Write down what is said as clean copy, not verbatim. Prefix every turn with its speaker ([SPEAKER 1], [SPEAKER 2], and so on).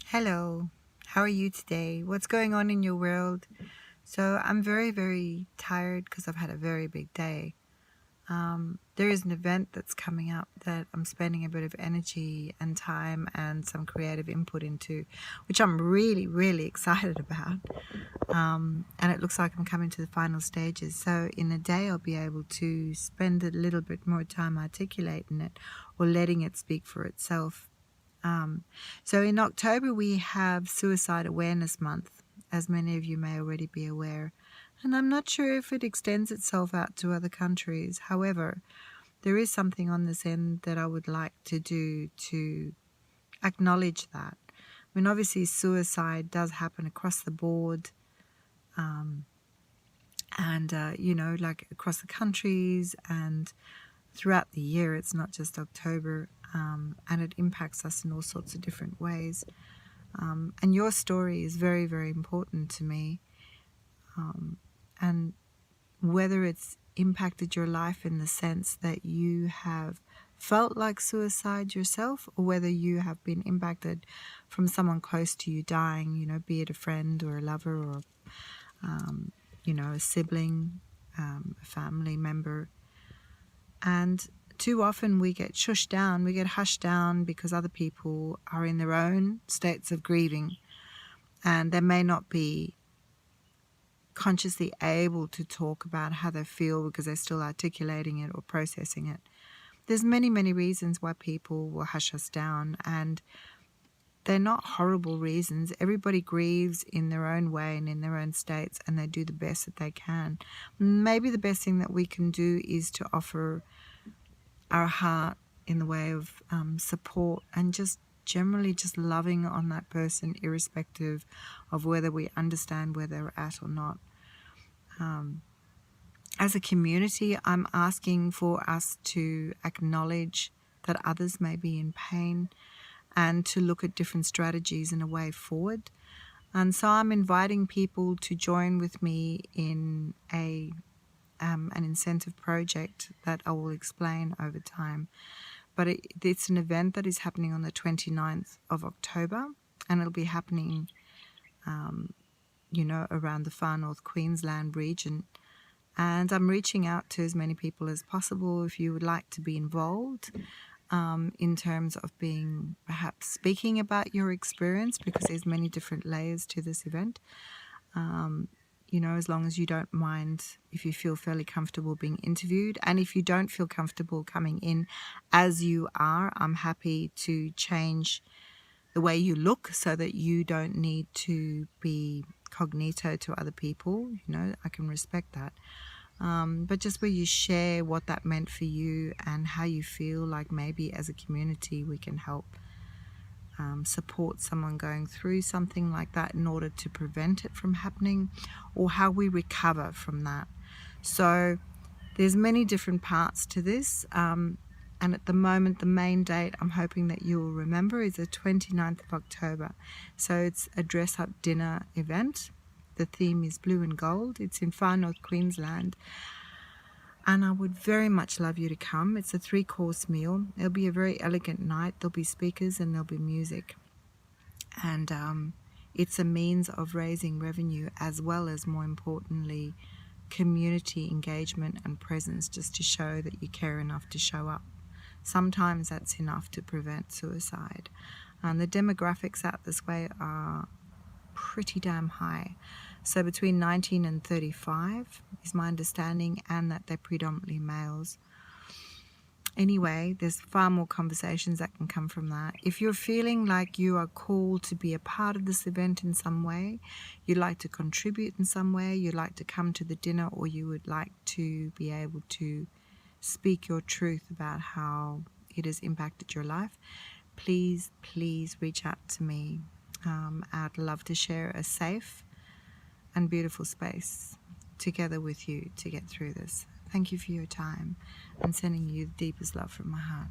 [SPEAKER 1] Hello, how are you today? What's going on in your world? So, I'm very, very tired because I've had a very big day. There is an event that's coming up that I'm spending a bit of energy and time and some creative input into, which I'm really, really excited about. And it looks like I'm coming to the final stages. So, in a day, I'll be able to spend a little bit more time articulating it or letting it speak for itself. So in October we have Suicide Awareness Month, as many of you may already be aware, and I'm not sure if it extends itself out to other countries. However, there is something on this end that I would like to do to acknowledge that. I mean, obviously suicide does happen across the board, like across the countries and throughout the year. It's not just October, and it impacts us in all sorts of different ways. And your story is very, very important to me. And whether it's impacted your life in the sense that you have felt like suicide yourself, or whether you have been impacted from someone close to you dying, be it a friend or a lover or, a sibling, a family member. And too often we get shushed down, we get hushed down because other people are in their own states of grieving and they may not be consciously able to talk about how they feel because they're still articulating it or processing it. There's many, many reasons why people will hush us down, and they're not horrible reasons. Everybody grieves in their own way and in their own states, and they do the best that they can. Maybe the best thing that we can do is to offer our heart in the way of support and just generally just loving on that person, irrespective of whether we understand where they're at or not. As a community, I'm asking for us to acknowledge that others may be in pain and to look at different strategies and a way forward. And so I'm inviting people to join with me in an incentive project that I will explain over time. But it's an event that is happening on the 29th of October, and it'll be happening, around the far North Queensland region. And I'm reaching out to as many people as possible if you would like to be involved in terms of being perhaps speaking about your experience, because there's many different layers to this event. As long as you don't mind, if you feel fairly comfortable being interviewed. And if you don't feel comfortable coming in as you are, I'm happy to change the way you look so that you don't need to be cognito to other people. I can respect that. But just where you share what that meant for you and how you feel like maybe as a community we can help support someone going through something like that in order to prevent it from happening, or how we recover from that. So there's many different parts to this, and at the moment the main date I'm hoping that you will remember is the 29th of October. So it's a dress-up dinner event. The theme is blue and gold. It's in far North Queensland, and I would very much love you to come. It's a 3-course meal. It'll be a very elegant night. There'll be speakers and there'll be music. And it's a means of raising revenue, as well as, more importantly, community engagement and presence, just to show that you care enough to show up. Sometimes that's enough to prevent suicide. And the demographics out this way are pretty damn high. So between 19 and 35 is my understanding, and that they're predominantly males. Anyway, there's far more conversations that can come from that. If you're feeling like you are called to be a part of this event in some way, you'd like to contribute in some way, you'd like to come to the dinner, or you would like to be able to speak your truth about how it has impacted your life, please reach out to me. I'd love to share a safe and beautiful space together with you to get through this. Thank you for your time, and sending you the deepest love from my heart.